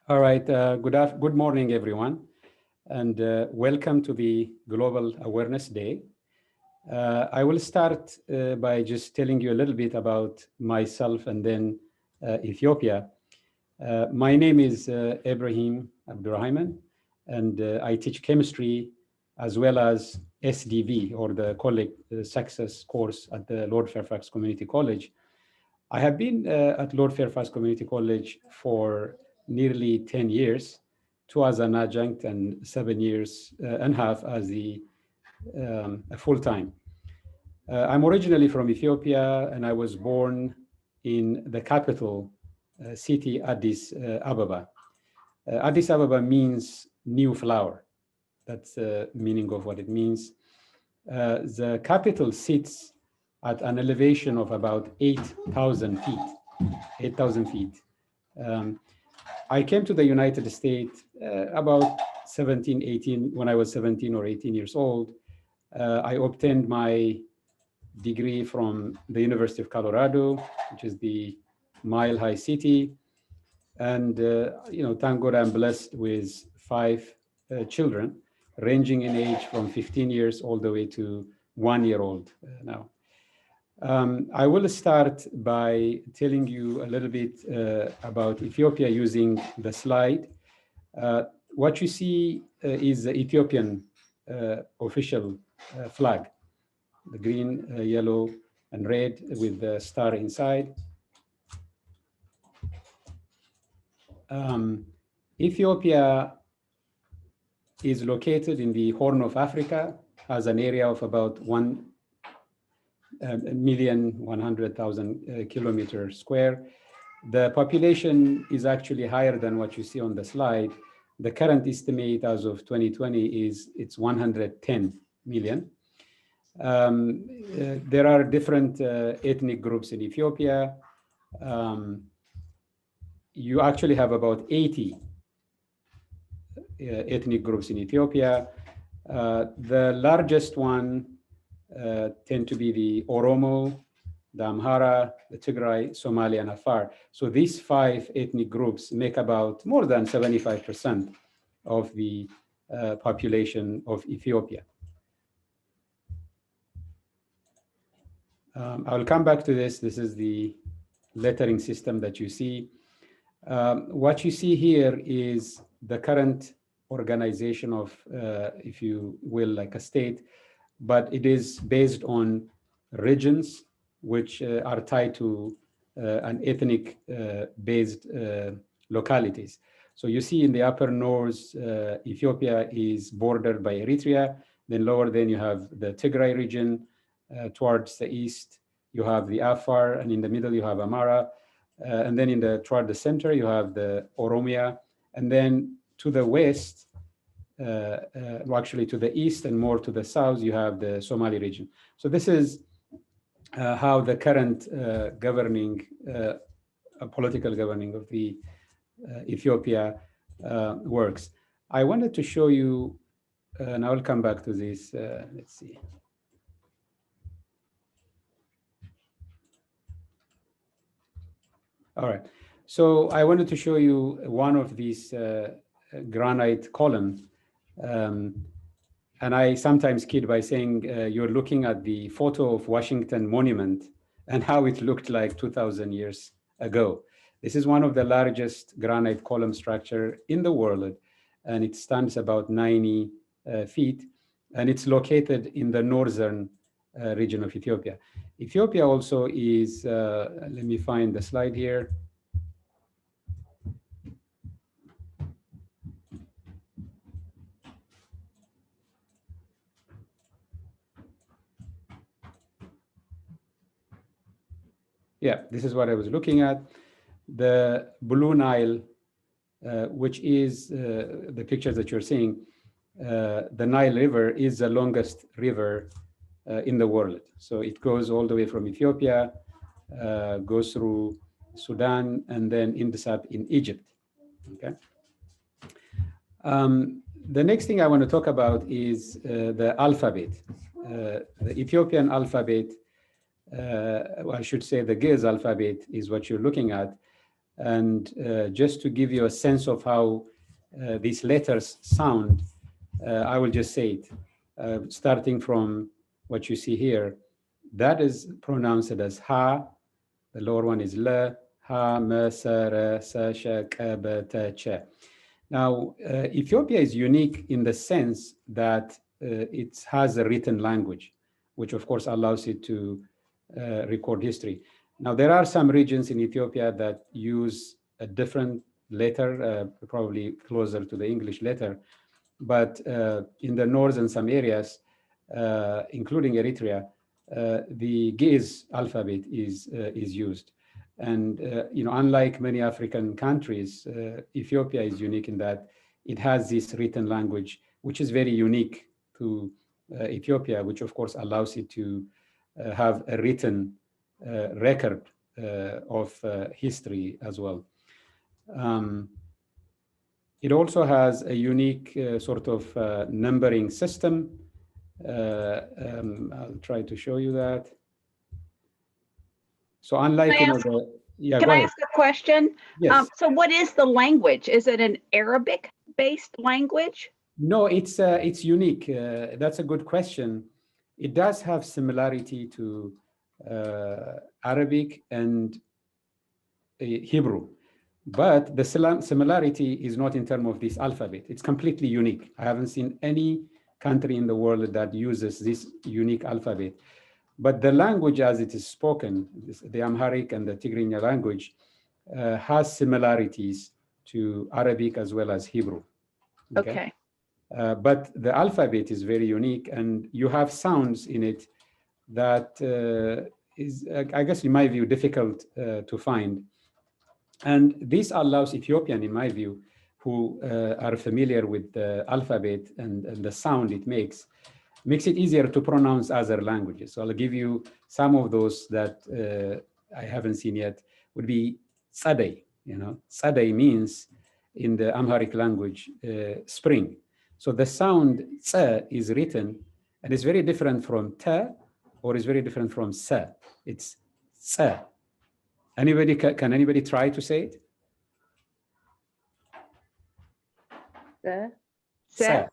All right. Good morning, everyone, and welcome to the Global Awareness Day. I will start by just telling you a little bit about myself and then Ethiopia. My name is Ebrahim Abdurahiman, and I teach chemistry as well as SDV, or the College Success course at the Lord Fairfax Community College. I have been at Lord Fairfax Community College for nearly 10 years, 2 as an adjunct and 7 years and a half as a full-time. I'm originally from Ethiopia, and I was born in the capital city, Addis Ababa. Addis Ababa means new flower. That's the meaning of what it means. The capital sits at an elevation of about 8,000 feet. 8,000 feet. I came to the United States about 18, when I was 17 or 18 years old. I obtained my degree from the University of Colorado, which is the Mile High City. And, thank God I'm blessed with 5 children, ranging in age from 15 years all the way to 1 year old now. I will start by telling you a little bit about Ethiopia using the slide. What you see is the Ethiopian official flag, the green, yellow, and red with the star inside. Ethiopia is located in the Horn of Africa, has an area of about 1,100,000 kilometers square. The population is actually higher than what you see on the slide. The current estimate as of 2020 is it's 110 million. There are different ethnic groups in Ethiopia. You actually have about 80 ethnic groups in Ethiopia. The largest one tend to be the Oromo, the Amhara, the Tigray, Somali, and Afar. So these 5 ethnic groups make about more than 75% of the population of Ethiopia. I'll come back to this. This is the lettering system that you see. What you see here is the current organization of, if you will, like a state, but it is based on regions which are tied to an ethnic based localities. So you see in the upper north, Ethiopia is bordered by Eritrea. Then lower, then you have the Tigray region. Towards the east, you have the Afar, and in the middle, you have Amara. And then toward the center, you have the Oromia. And then to the west, actually to the east and more to the south, you have the Somali region. So this is how the current political governing of the Ethiopia works. I wanted to show you, and I will come back to this. Let's see. All right. So I wanted to show you one of these granite columns. And I sometimes kid by saying you're looking at the photo of Washington Monument and how it looked like 2,000 years ago. This is one of the largest granite column structure in the world, and it stands about 90 feet, and it's located in the northern region of Ethiopia. Ethiopia also is, let me find the slide here. Yeah, this is what I was looking at. The Blue Nile, which is the pictures that you're seeing, the Nile River is the longest river in the world. So it goes all the way from Ethiopia, goes through Sudan, and then ends up in Egypt. Okay. The next thing I want to talk about is the alphabet. The Ethiopian alphabet, I should say the Giz alphabet is what you're looking at. And just to give you a sense of how these letters sound, I will just say it, starting from what you see here. That is pronounced as ha. The lower one is le, ha, me, sa, re, sa, sha, ka, ba, ta, cha. Now, Ethiopia is unique in the sense that it has a written language, which of course allows it to record history. Now, there are some regions in Ethiopia that use a different letter, probably closer to the English letter, but in the north and some areas, including Eritrea, the GAD alphabet is used. And unlike many African countries, Ethiopia is unique in that it has this written language, which is very unique to Ethiopia, which of course allows it to have a written record of history as well. It also has a unique sort of numbering system. I'll try to show you that. So unlike, Can I ask a question? Yes. So what is the language? Is it an Arabic-based language? No, it's unique. That's a good question. It does have similarity to Arabic and Hebrew, but the similarity is not in terms of this alphabet. It's completely unique. I haven't seen any country in the world that uses this unique alphabet. But the language as it is spoken, the Amharic and the Tigrinya language, has similarities to Arabic as well as Hebrew. Okay. But the alphabet is very unique, and you have sounds in it that is, I guess, in my view, difficult to find. And this allows Ethiopian, in my view, who are familiar with the alphabet and the sound it makes it easier to pronounce other languages. So I'll give you some of those that I haven't seen yet. Would be tzadei. Tzadei means in the Amharic language, spring. So the sound tsa is written, and it's very different from ta, or it's very different from sa. It's tsa. Anybody, can anybody try to say it? Sa.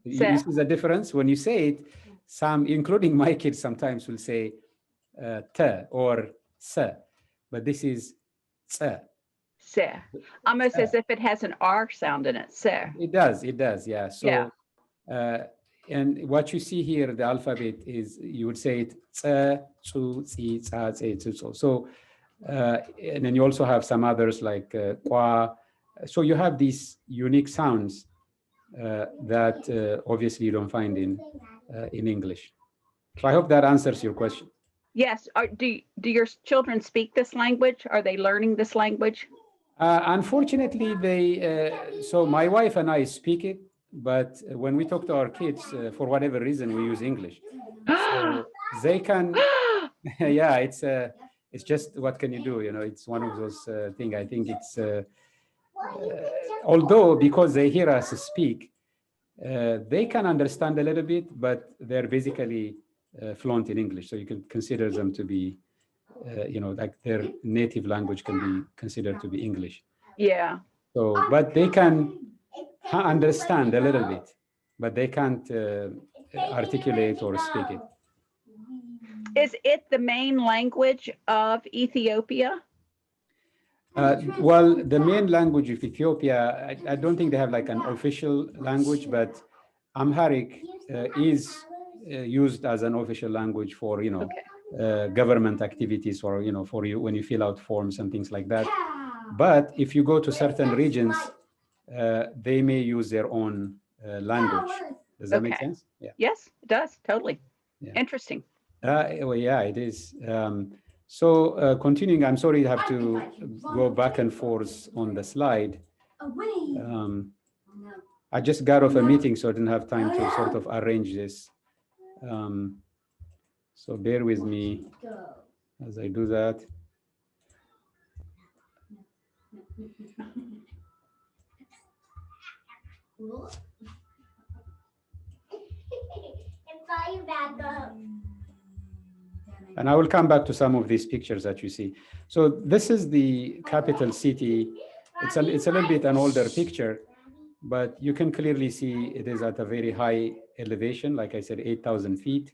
You see the difference? When you say it, some, including my kids, sometimes will say ta or sa, but this is tsa. Sa. Almost as if it has an R sound in it. Sa. It does, yeah. So, and what you see here, the alphabet is, you would say it tsa, tsu, tsi, tsa, tse, tsu, so. So, and then you also have some others like kwa. So you have these unique sounds that obviously you don't find in English. So I hope that answers your question. Yes. Do your children speak this language? Are they learning this language? Unfortunately, so my wife and I speak it, but when we talk to our kids, for whatever reason, we use English. So they can, yeah, it's just, what can you do? It's one of those things. I think it's, although because they hear us speak, they can understand a little bit, but they're basically fluent in English. So you can consider them to be, like their native language can be considered to be English. Yeah. So, but they can understand a little bit, but they can't articulate or speak it. Is it the main language of Ethiopia? Well, the main language of Ethiopia, I don't think they have like an official language, but Amharic is used as an official language for, government activities, or, for you when you fill out forms and things like that. But if you go to certain regions, they may use their own language. Does that make sense? Yeah. Yes, it does. Totally. Yeah. Interesting. Well, yeah, it is. So continuing, I'm sorry to have to go back and forth on the slide. I just got off a meeting, so I didn't have time to sort of arrange this. So bear with me as I do that. And I will come back to some of these pictures that you see. So this is the capital city. It's a little bit an older picture, but you can clearly see it is at a very high elevation, like I said, 8,000 feet.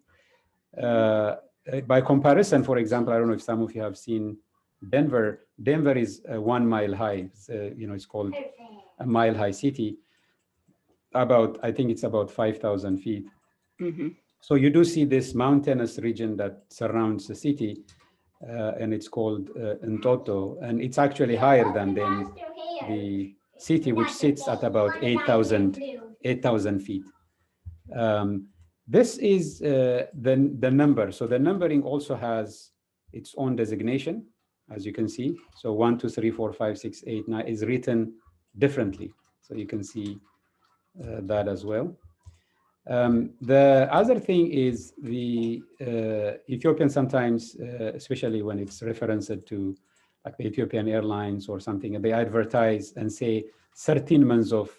By comparison, for example, I don't know if some of you have seen Denver. Denver is 1 mile high. It's, it's called a mile high city. I think it's about 5,000 feet. Mm-hmm. So you do see this mountainous region that surrounds the city, and it's called Ntoto, and it's actually higher than the city, which sits at about 8,000 feet. This is the number. So the numbering also has its own designation, as you can see. So 1, 2, 3, 4, 5, 6, 8, 9 is written differently. So you can see that as well. The other thing is the Ethiopian sometimes, especially when it's referenced to like the Ethiopian Airlines or something, they advertise and say 13 months of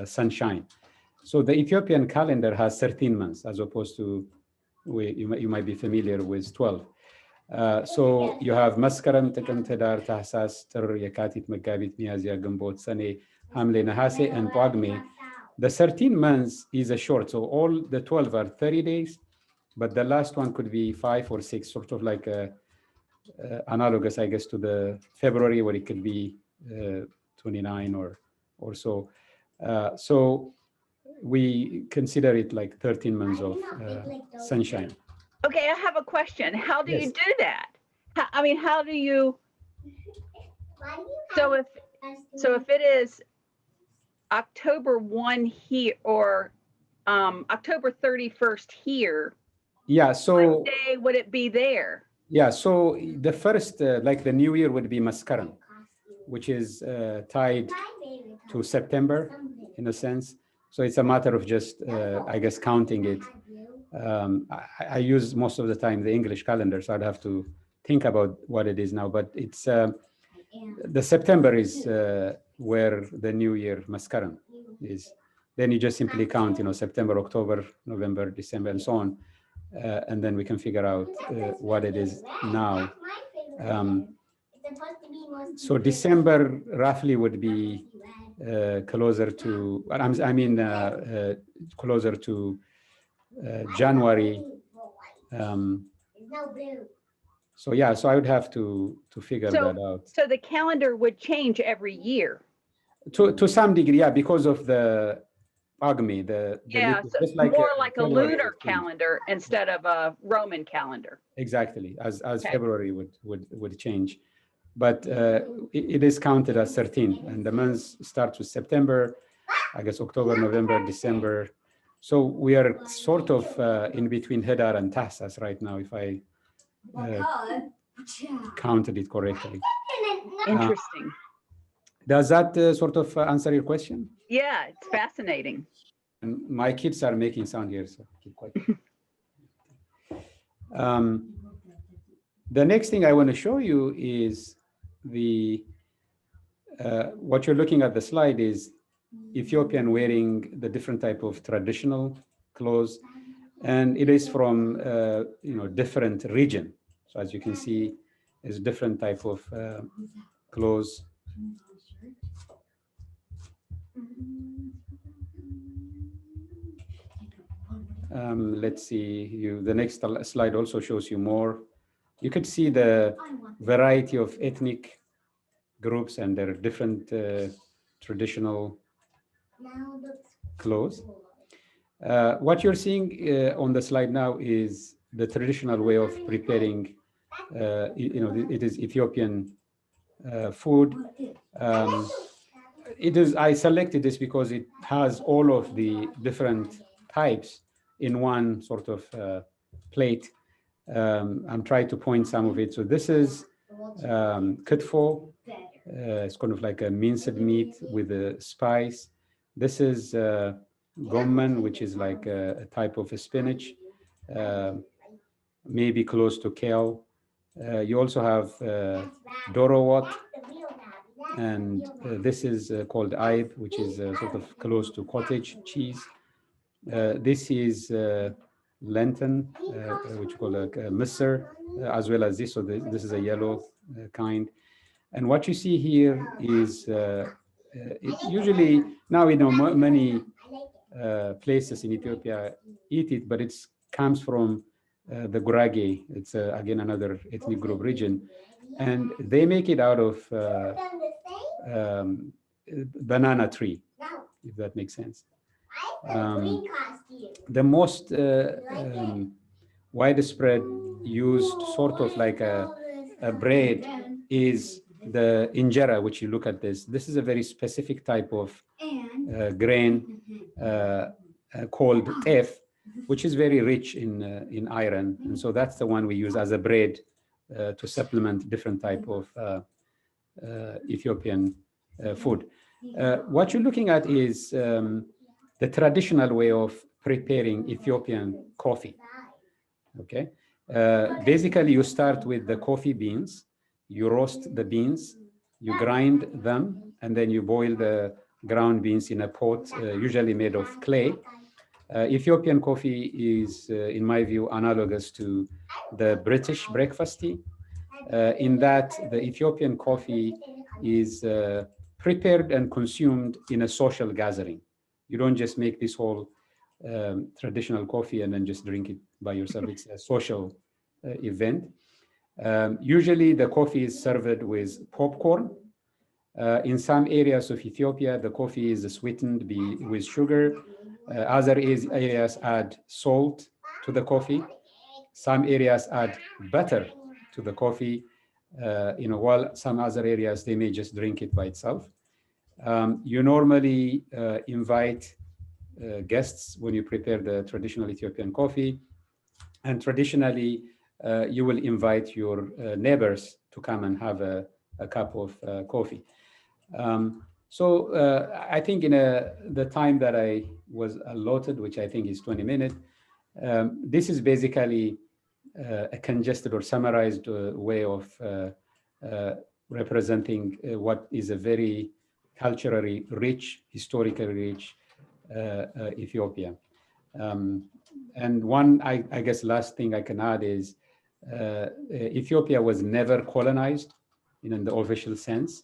sunshine. So the Ethiopian calendar has 13 months as opposed to, you might be familiar with 12. So you have መስከረም ጥቅምት ህዳር ታህሳስ ጥር የካቲት መጋቢት ሚያዝያ ግንቦት ሰኔ ሐምሌ ነሐሴ and ጳጉሜ. The 13 months is a short, so all the 12 are 30 days, but the last one could be 5 or 6, sort of like analogous, I guess, to the February, where it could be 29 or so. So we consider it like 13 months of sunshine. Okay, I have a question. How do you do that? How do you? So if it is October 1 here or October 31st here, yeah. So what day would it be there? Yeah. So the first, like the new year, would be Maskaram, which is tied to September in a sense. So it's a matter of just, I guess, counting it. I use most of the time the English calendar, so I'd have to think about what it is now. But it's the September is where the New Year Maskaram is. Then you just simply count, September, October, November, December, and so on, and then we can figure out what it is now. So December roughly would be closer to, closer to January. So yeah, so I would have to figure that out. So the calendar would change every year. To some degree, yeah, because of the Agmi, so just like more like a lunar calendar instead of a Roman calendar. Exactly, as okay. February would change, but it is counted as 13, and the months start with September, I guess October, November, December. So we are sort of in between Hedar and Tahsas right now, if I counted it correctly. Interesting. Does that sort of answer your question? Yeah, it's fascinating. And my kids are making sound here, so keep quiet. The next thing I want to show you is what you're looking at the slide is Ethiopian wearing the different type of traditional clothes, and it is from different region. So as you can see, there's different type of clothes. Let's see, the next slide also shows you more. You could see the variety of ethnic groups and their different traditional clothes. What you're seeing on the slide now is the traditional way of preparing, it is Ethiopian food. I selected this because it has all of the different types in one sort of plate. I'm trying to point some of it. So this is kitfo. It's kind of like a minced meat with a spice. This is gomman, which is like a type of a spinach, maybe close to kale. You also have dorowat, and this is called aib, which is sort of close to cottage cheese. This is lantern, which we call a misr, as well as this. So this is a yellow kind. And what you see here is usually now we know many places in Ethiopia eat it, but it comes from the Gurage. It's again another ethnic group region, and they make it out of banana tree, if that makes sense. The most widespread used sort of like a bread is the injera, which you look at this. This is a very specific type of grain called teff, which is very rich in iron. And so that's the one we use as a bread to supplement different type of Ethiopian food. What you're looking at is the traditional way of preparing Ethiopian coffee. Okay. Basically, you start with the coffee beans, you roast the beans, you grind them, and then you boil the ground beans in a pot, usually made of clay. Ethiopian coffee is, in my view, analogous to the British breakfast tea, in that the Ethiopian coffee is prepared and consumed in a social gathering. You don't just make this whole traditional coffee and then just drink it by yourself. It's a social event. Usually the coffee is served with popcorn. In some areas of Ethiopia, the coffee is sweetened with sugar. Other areas add salt to the coffee. Some areas add butter to the coffee. While some other areas, they may just drink it by itself. You normally invite guests when you prepare the traditional Ethiopian coffee. And traditionally, you will invite your neighbors to come and have a cup of coffee. So I think in the time that I was allotted, which I think is 20 minutes, this is basically a congested or summarized way of representing what is a very culturally rich, historically rich Ethiopia. And one, I guess, last thing I can add is Ethiopia was never colonized in the official sense.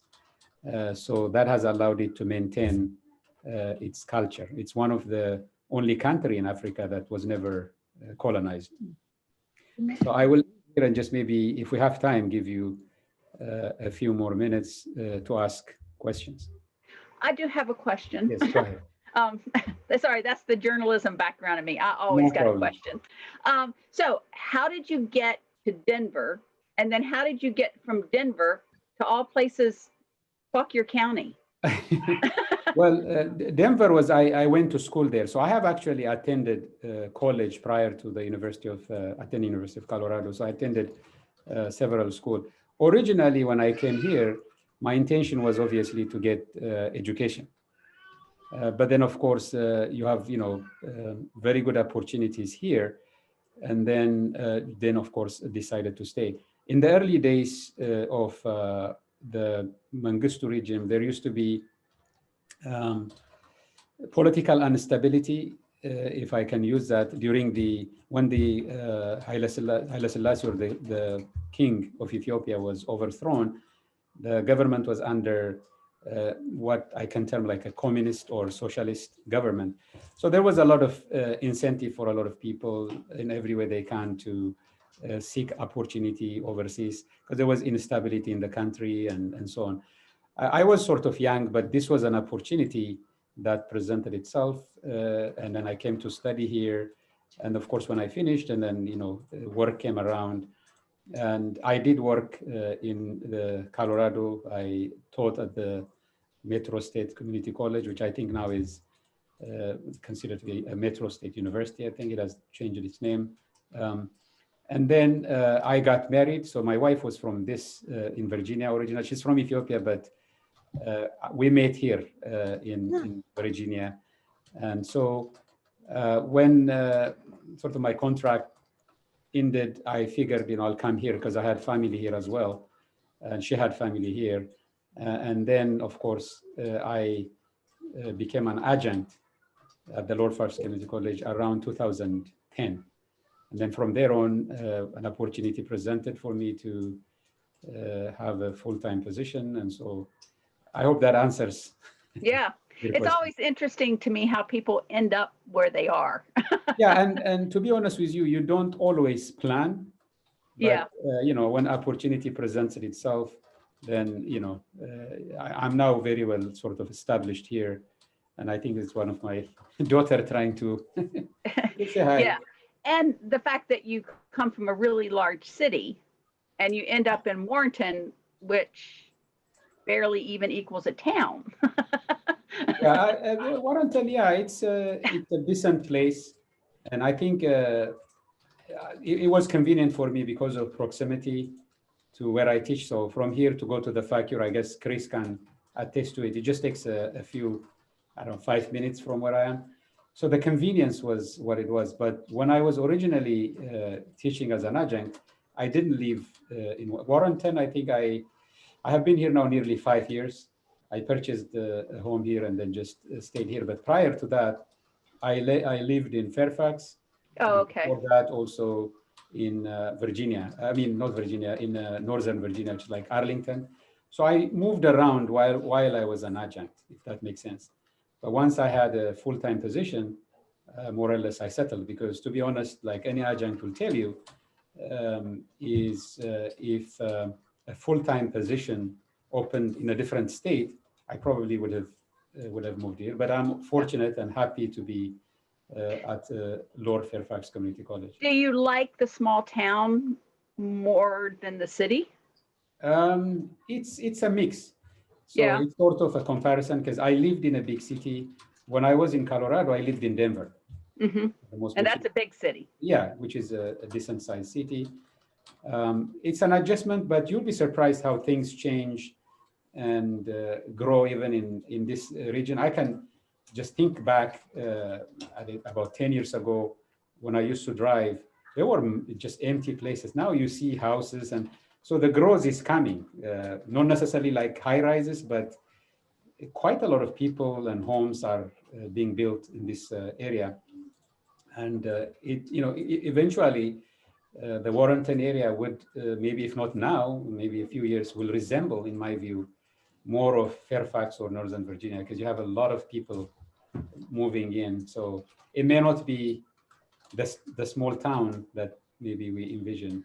So that has allowed it to maintain its culture. It's one of the only country in Africa that was never colonized. So I will, and just maybe if we have time, give you a few more minutes to ask questions. I do have a question. Yes, go ahead. Sorry, that's the journalism background in me. I always got a question. So how did you get to Denver? And then how did you get from Denver to all places, fuck your county? Well, Denver was, I went to school there. So I have actually attended college prior to the attending University of Colorado. So I attended several schools. Originally, when I came here, my intention was obviously to get education. But then, of course, you have, very good opportunities here. And then of course, decided to stay. In the early days of the Mengistu regime, there used to be political instability, if I can use that, when the Haile Selassie, or the king of Ethiopia, was overthrown. The government was under what I can term like a communist or socialist government. So there was a lot of incentive for a lot of people in every way they can to seek opportunity overseas, because there was instability in the country and so on. I was sort of young, but this was an opportunity that presented itself. And then I came to study here. And of course, when I finished, and then, work came around. And I did work in the Colorado. I taught at the Metro State Community College, which I think now is considered to be a Metro State University. I think it has changed its name. And then I got married. So my wife was from in Virginia originally. She's from Ethiopia, but we met here in Virginia. And so when sort of my contract ended, I figured, I'll come here because I had family here as well. And she had family here. And then, of course, I became an adjunct at the Lord Farquhar Community College around 2010. And then from there on, an opportunity presented for me to have a full-time position. And so I hope that answers. Yeah, it's always interesting to me how people end up where they are. Yeah, and to be honest with you, you don't always plan, but when opportunity presents itself, then I'm now very well sort of established here, and I think it's one of my daughter trying to say hi. Yeah, and the fact that you come from a really large city, and you end up in Warrenton, which barely even equals a town. Yeah, Warrenton, yeah, it's a decent place, and I think it was convenient for me because of proximity to where I teach. So from here to go to the faculty, I guess Chris can attest to it. It just takes a few, 5 minutes from where I am. So the convenience was what it was. But when I was originally teaching as an adjunct, I didn't live in Warrenton. I think I have been here now nearly 5 years. I purchased a home here and then just stayed here. But prior to that, I lived in Fairfax. Oh, okay. For that also in Virginia. I mean, not Virginia, in Northern Virginia, which is like Arlington. So I moved around while I was an adjunct, if that makes sense. But once I had a full-time position, more or less I settled, because to be honest, like any adjunct will tell you, if a full-time position opened in a different state, I probably would have moved here. But I'm fortunate and happy to be at Lower Fairfax Community College. Do you like the small town more than the city? It's a mix. So Yeah. It's sort of a comparison, because I lived in a big city. When I was in Colorado, I lived in Denver. Mm-hmm. And that's a big city. Yeah, which is a decent sized city. It's an adjustment, but you'll be surprised how things change and grow even in this region. I can just think back about 10 years ago when I used to drive, there were just empty places. Now you see houses, and so the growth is coming, not necessarily like high rises, but quite a lot of people and homes are being built in this area. And eventually the Warrenton area would, maybe if not now, maybe a few years, will resemble, in my view, more of Fairfax or Northern Virginia, because you have a lot of people moving in. So it may not be the small town that maybe we envision.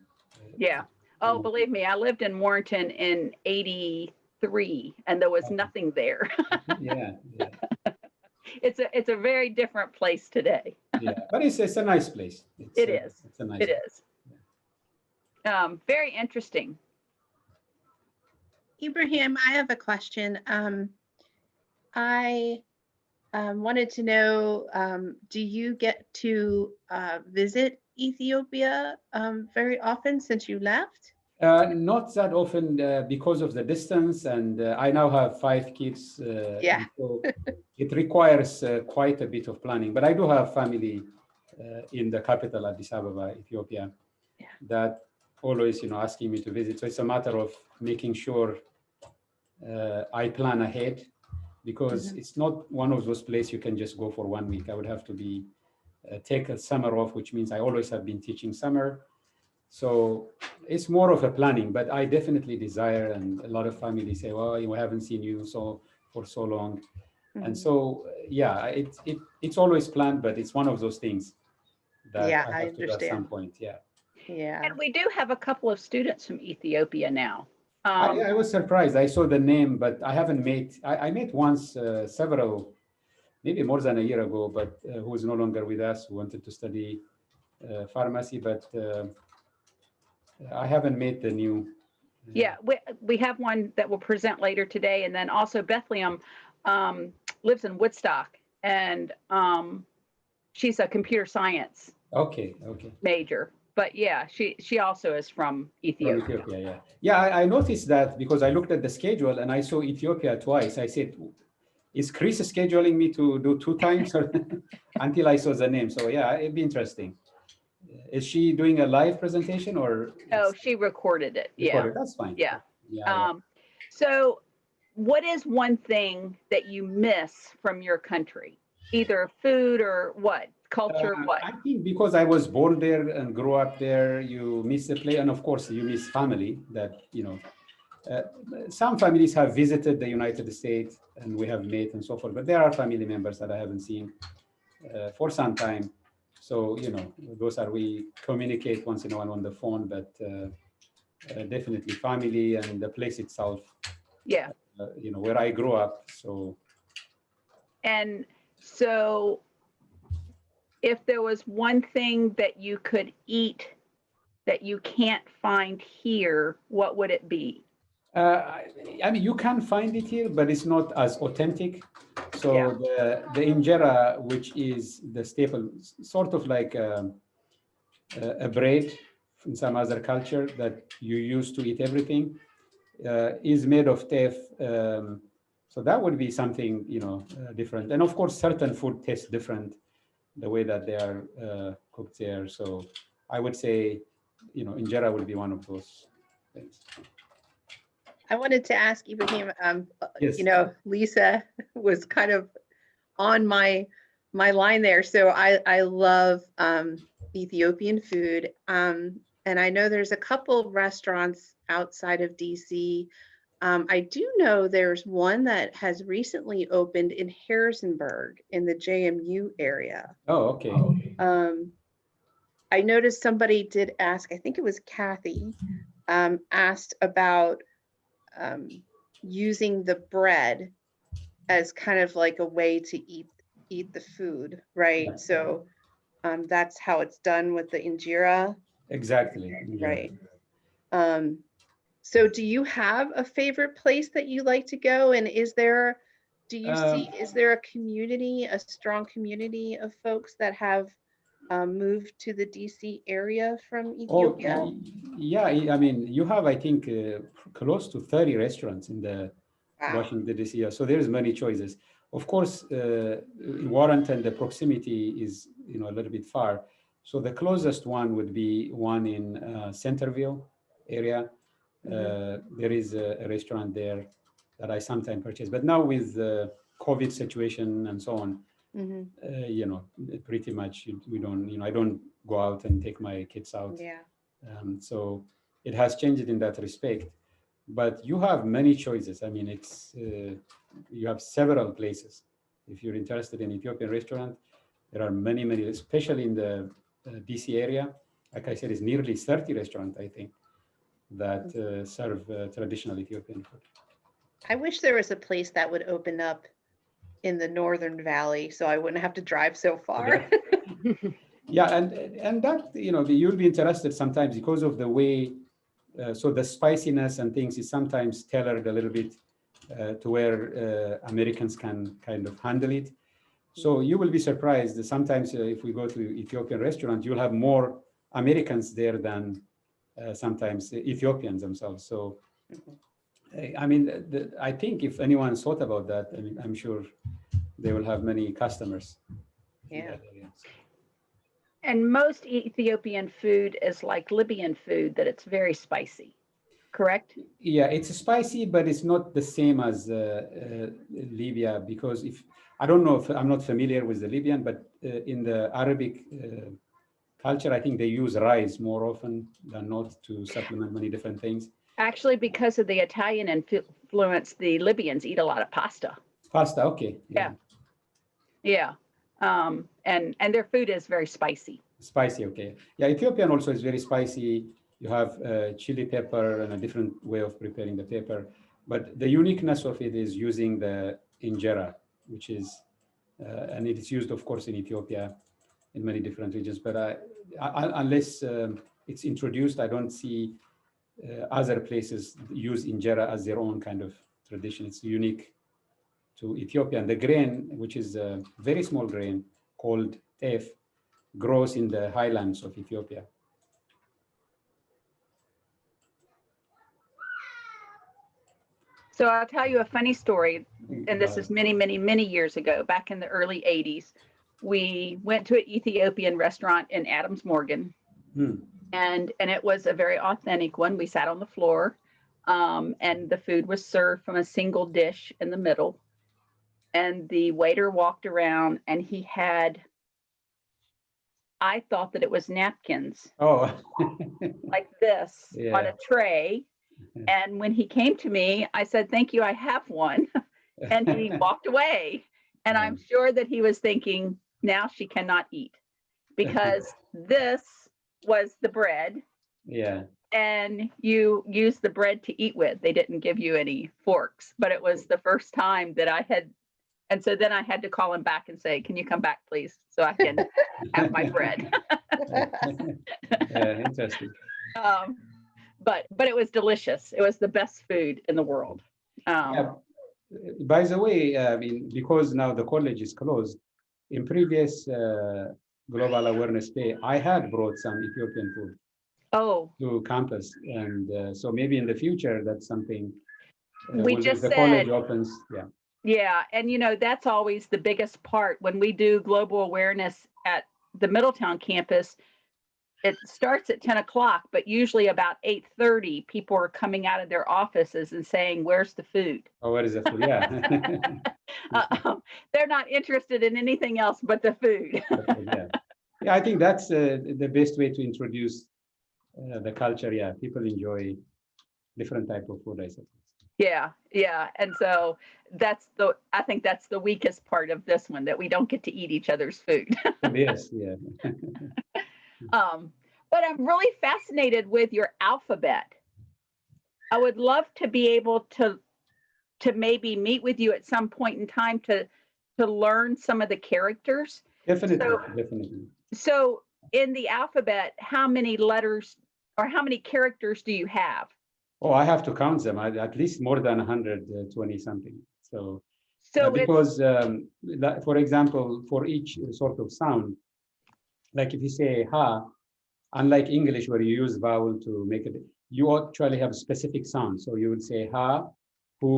Yeah. Oh, believe me, I lived in Warrenton in '83, and there was nothing there. Yeah. It's a very different place today. Yeah, but it's a nice place. It is. It's a nice it place. is. Very interesting. Ebrahim, I have a question. I wanted to know, do you get to visit Ethiopia very often since you left? Not that often because of the distance, and I now have 5 kids. Yeah. So it requires quite a bit of planning. But I do have family in the capital, Addis Ababa, Ethiopia, that always, asking me to visit. So it's a matter of making sure I plan ahead, because it's not one of those places you can just go for 1 week. I would have to take a summer off, which means I always have been teaching summer. So it's more of a planning, but I definitely desire, and a lot of families say, well, we haven't seen you for so long. And so, yeah, it's always planned, but it's one of those things that I have to do at some point. Yeah. And we do have a couple of students from Ethiopia now. I was surprised. I saw the name, but I haven't met. I met once several, maybe more than a year ago, but who is no longer with us, who wanted to study pharmacy, but I haven't met the new. Yeah, we have one that will present later today. And then also Bethlehem lives in Woodstock, and she's a computer science major. But yeah, she also is from Ethiopia. From Ethiopia, yeah. I noticed that because I looked at the schedule and I saw Ethiopia twice. I said, is Chris scheduling me to do 2 times? Until I saw the name. So yeah, it'd be interesting. Is she doing a live presentation or? Oh, she recorded it. Yeah. That's fine. Yeah. So what is one thing that you miss from your country? Either food or what? culture of what? I think because I was born there and grew up there, you miss the play, and of course you miss family. That some families have visited the United States, and we have met and so forth. But there are family members that I haven't seen for some time. So those are we communicate once in a while on the phone, but definitely family and the place itself. Yeah. Where I grew up. And so if there was one thing that you could eat that you can't find here, what would it be? I mean, you can find it here, but it's not as authentic. So the injera, which is the staple, sort of like a bread in some other culture that you use to eat everything, is made of teff. So that would be something different. And of course, certain food tastes different the way that they are cooked there. So I would say, injera would be one of those things. I wanted to ask Ibrahim, Yes. Lisa was kind of on my line there. So I love Ethiopian food. And I know there's a couple restaurants outside of DC. I do know there's one that has recently opened in Harrisonburg in the JMU area. Oh, okay. I noticed somebody did ask, I think it was Kathy, asked about using the bread as kind of like a way to eat the food, right? Yeah. So that's how it's done with the injera. Exactly. Right. So do you have a favorite place that you like to go? And is there a community, a strong community of folks that have moved to the DC area from Ethiopia? Oh, yeah. I mean, you have, I think, close to 30 restaurants in the Washington, D.C. So there's many choices. Of course, in Warrenton, the proximity is, a little bit far. So the closest one would be one in Centerville area. There is a restaurant there that I sometimes purchase. But now with the COVID situation and so on, pretty much we don't, I don't go out and take my kids out. Yeah. So it has changed in that respect. But you have many choices. I mean, it's you have several places. If you're interested in Ethiopian restaurant, there are many, especially in the DC area. Like I said, it's nearly 30 restaurants, I think, that serve traditional Ethiopian food. I wish there was a place that would open up in the Northern Valley, so I wouldn't have to drive so far. Yeah, and that you'll be interested sometimes because of the way. So the spiciness and things is sometimes tailored a little bit to where Americans can kind of handle it. So you will be surprised that sometimes if we go to Ethiopian restaurant, you'll have more Americans there than sometimes Ethiopians themselves. So, I mean, I think if anyone thought about that, I mean, I'm sure they will have many customers. Yeah. And most Ethiopian food is like Libyan food, that it's very spicy, correct? Yeah, it's spicy, but it's not the same as Libya, because if I don't know if I'm not familiar with the Libyan, but in the Arabic culture, I think they use rice more often than not to supplement many different things. Actually, because of the Italian influence, the Libyans eat a lot of pasta. Pasta, okay. Yeah. And their food is very spicy. Spicy, okay. Yeah, Ethiopian also is very spicy. You have chili pepper and a different way of preparing the pepper. But the uniqueness of it is using the injera, which is, and it is used, of course, in Ethiopia in many different regions. But unless it's introduced, I don't see other places use injera as their own kind of tradition. It's unique to Ethiopia. And the grain, which is a very small grain called teff, grows in the highlands of Ethiopia. So I'll tell you a funny story, and this is many years ago, back in the early 80s. We went to an Ethiopian restaurant in Adams Morgan, and it was a very authentic one. We sat on the floor, and the food was served from a single dish in the middle. And the waiter walked around, and he had I thought that it was napkins Oh, like this yeah. on a tray. And when he came to me, I said, "Thank you, I have one." And he walked away. And I'm sure that he was thinking, now she cannot eat, because this was the bread. Yeah. And you use the bread to eat with. They didn't give you any forks, but it was the first time that I had. And so then I had to call him back and say, "Can you come back, please, so I can have my bread?" Yeah, interesting. But it was delicious. It was the best food in the world. Yeah. By the way, I mean, because now the college is closed, in previous Global Awareness Day, I had brought some Ethiopian food to campus. And so maybe in the future, that's something, if the college opens, yeah. Yeah, and that's always the biggest part when we do global awareness at the Middletown campus. It starts at 10 o'clock, but usually about 8:30, people are coming out of their offices and saying, "Where's the food?" Oh, where is the food? Yeah. They're not interested in anything else but the food. Yeah. Yeah, I think that's the best way to introduce the culture. Yeah, people enjoy different type of food, I suppose. Yeah, yeah. And so I think that's the weakest part of this one, that we don't get to eat each other's food. Yes, yeah. But I'm really fascinated with your alphabet. I would love to be able to maybe meet with you at some point in time to learn some of the characters. Definitely. So in the alphabet, how many letters or how many characters do you have? Oh, I have to count them. At least more than 120 something. So because, for example, for each sort of sound, like if you say ha, unlike English where you use vowel to make it, you actually have specific sound. So you would say ha, hu,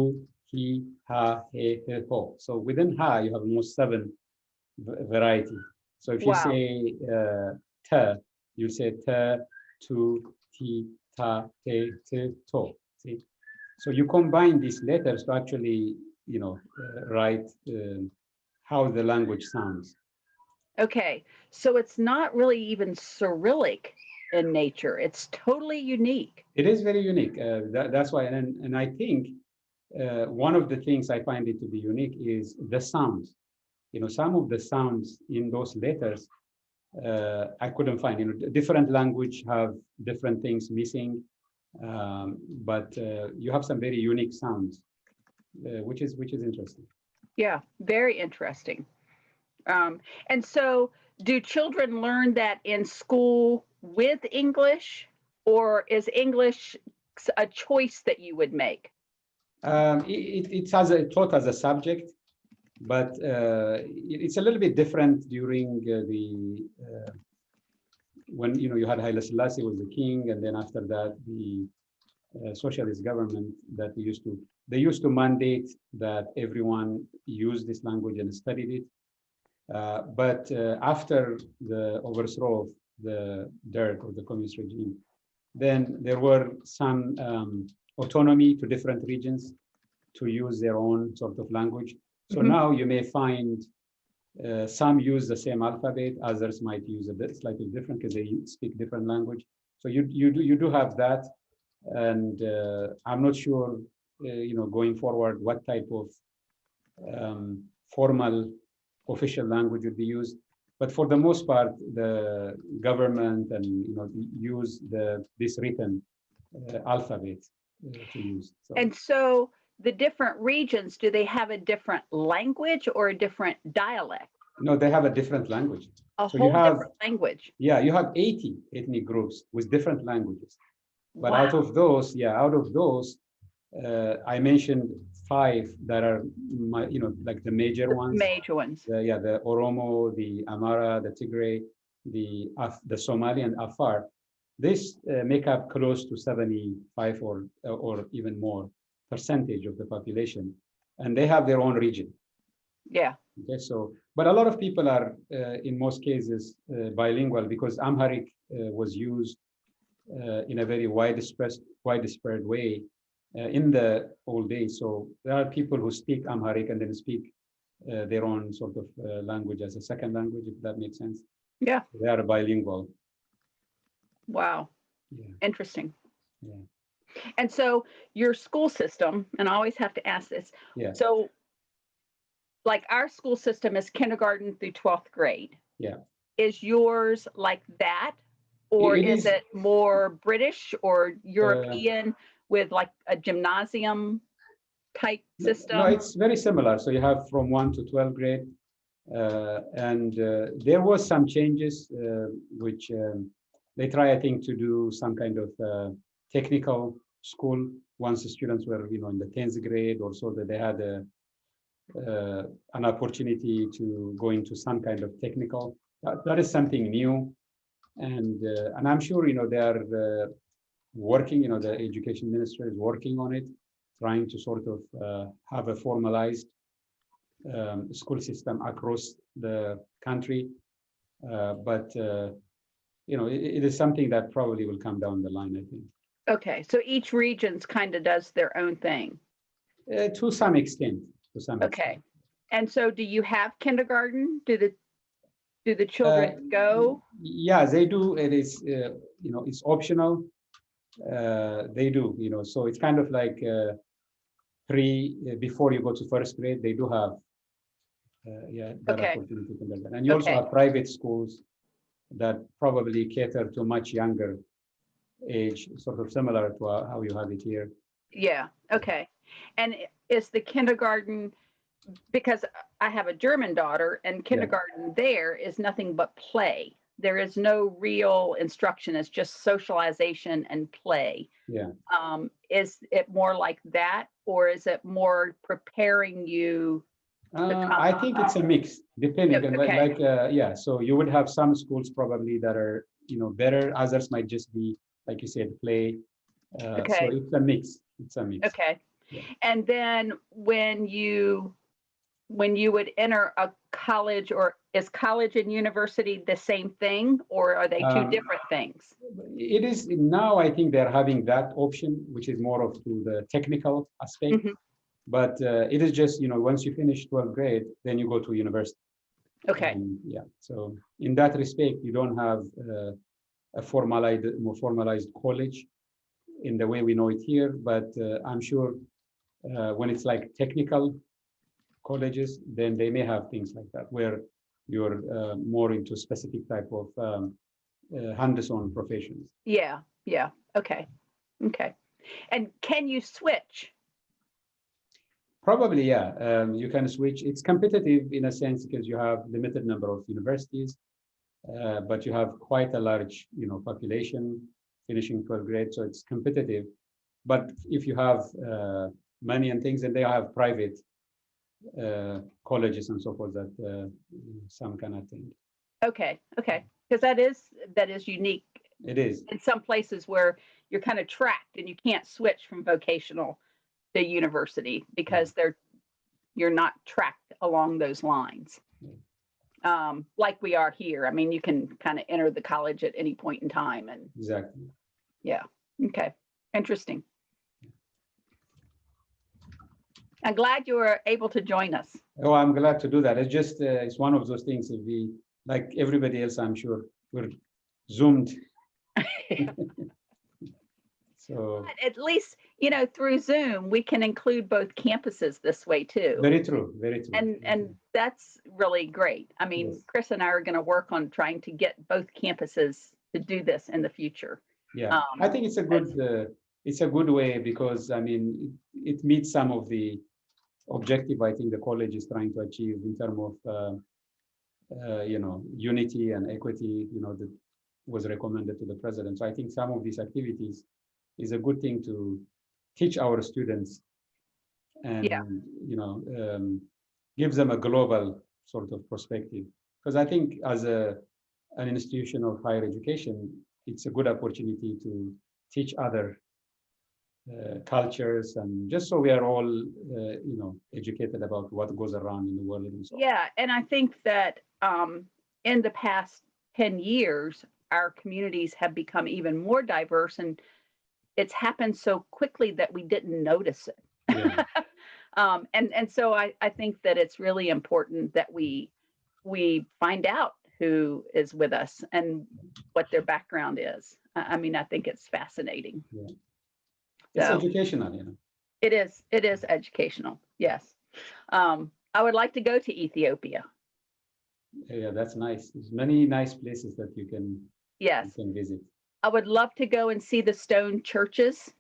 he, ha, he, ho. So within ha, you have almost 7 variety. So if you say ta, you say ta, tu, ti, ta, te, te, to. See? So you combine these letters to actually, write how the language sounds. Okay, so it's not really even Cyrillic in nature. It's totally unique. It is very unique. That's why, and I think one of the things I find it to be unique is the sounds. Some of the sounds in those letters I couldn't find. Different language have different things missing, but you have some very unique sounds, which is interesting. Yeah, very interesting. And so, do children learn that in school with English, or is English a choice that you would make? It's taught as a subject, but it's a little bit different during when you had Haile Selassie was the king, and then after that the socialist government that they used to mandate that everyone use this language and studied it. But after the overthrow of the Derg or the communist regime, then there were some autonomy to different regions to use their own sort of language. So now you may find some use the same alphabet, others might use a bit slightly different because they speak different language. So you do have that, and I'm not sure, going forward, what type of formal official language would be used. But for the most part, the government and use this written alphabet to use. And so the different regions, do they have a different language or a different dialect? No, they have a different language. So whole different language. Yeah, you have 80 ethnic groups with different languages. But out of those, I mentioned 5 that are, like the major ones. Major ones. The Oromo, the Amara, the Tigray, the Somali, and Afar. This make up close to 75 or even more percentage of the population, and they have their own region. Yeah. Okay, so, but a lot of people are, in most cases, bilingual, because Amharic was used in a very widespread way in the old days. So there are people who speak Amharic and then speak their own sort of language as a second language, if that makes sense. Yeah. They are bilingual. Wow. Yeah. Interesting. Yeah. And so your school system, and I always have to ask this. Yeah. So like our school system is kindergarten through 12th grade. Yeah. Is yours like that? Or is it more British or European with like a gymnasium type system? No, it's very similar. So you have from 1 to 12th grade. And there was some changes, which they try, I think, to do some kind of technical school once the students were, in the 10th grade or so, that they had an opportunity to go into some kind of technical. That is something new. And I'm sure, they are working, the education ministry is working on it, trying to sort of have a formalized school system across the country. But it is something that probably will come down the line, I think. Okay, so each region's kind of does their own thing. To some extent. Okay. And so do you have kindergarten? Do the children go? Yeah, they do. It is, it's optional. They do, so it's kind of like before you go to first grade, they do have that opportunity. And you also have private schools that probably cater to much younger age, sort of similar to how you have it here. Yeah. Okay. And is the kindergarten, because I have a German daughter, and kindergarten there is nothing but play. There is no real instruction. It's just socialization and play. Yeah. Is it more like that, or is it more preparing you? I think it's a mix, depending on so you would have some schools probably that are, better. Others might just be, like you said, play. So it's a mix. Okay. Yeah. And then when you would enter a college, or is college and university the same thing, or are they two different things? It is now. I think they're having that option, which is more of to the technical aspect. Mm-hmm. But it is just, once you finish 12th grade, then you go to university. Okay. So in that respect, you don't have a more formalized college in the way we know it here. But I'm sure when it's like technical colleges, then they may have things like that, where you're more into specific type of hands-on professions. Yeah. Okay. And can you switch? Probably, yeah. You can switch. It's competitive in a sense because you have limited number of universities, but you have quite a large, population finishing 12th grade, so it's competitive. But if you have money and things, and they have private colleges and so forth that some can attend. Okay, because that is unique. It is in some places where you're kind of tracked and you can't switch from vocational to university because you're not tracked along those lines. Like we are here. I mean, you can kind of enter the college at any point in time. And exactly. Yeah. Okay. Interesting. I'm glad you were able to join us. Oh, I'm glad to do that. It's just, it's one of those things that we, like everybody else, I'm sure, we're Zoomed. So but at least, through Zoom, we can include both campuses this way too. Very true. And that's really great. I mean, yes. Chris and I are going to work on trying to get both campuses to do this in the future. Yeah, I think it's a good way because, I mean, it meets some of the objective I think the college is trying to achieve in terms of, unity and equity, that was recommended to the president. So I think some of these activities is a good thing to teach our students and, gives them a global sort of perspective. Because I think as an institution of higher education, it's a good opportunity to teach other cultures, and just so we are all, educated about what goes around in the world. And so yeah, and I think that in the past 10 years, our communities have become even more diverse, and it's happened so quickly that we didn't notice it. Yeah. And so I think that it's really important that we find out who is with us and what their background is. I mean, I think it's fascinating. Yeah. It's educational, you know. It is educational. Yes. I would like to go to Ethiopia. Yeah, that's nice. There's many nice places that you can visit. I would love to go and see the stone churches,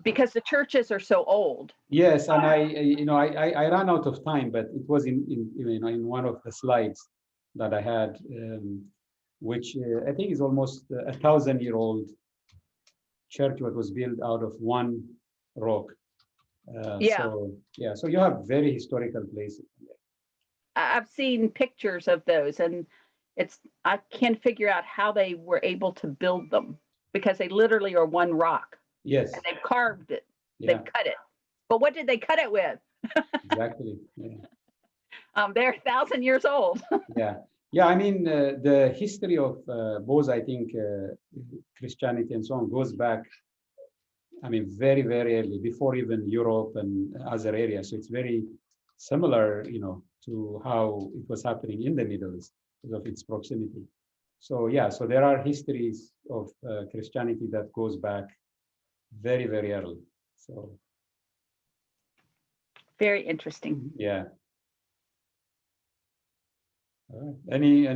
because the churches are so old. Yes, and I ran out of time, but it was in one of the slides that I had, which I think is almost 1,000-year-old church that was built out of one rock. So you have very historical places. I've seen pictures of those, and I can't figure out how they were able to build them, because they literally are one rock. Yes. And they've carved it. Yeah. They've cut it. But what did they cut it with? Exactly. Yeah. They're 1,000 years old. Yeah. I mean, the history of both, I think, Christianity and so on goes back, I mean, very, very early, before even Europe and other areas. So it's very similar, to how it was happening in the Middle East because of its proximity. So so there are histories of Christianity that goes back very, very early. So very interesting. Yeah. All right. Any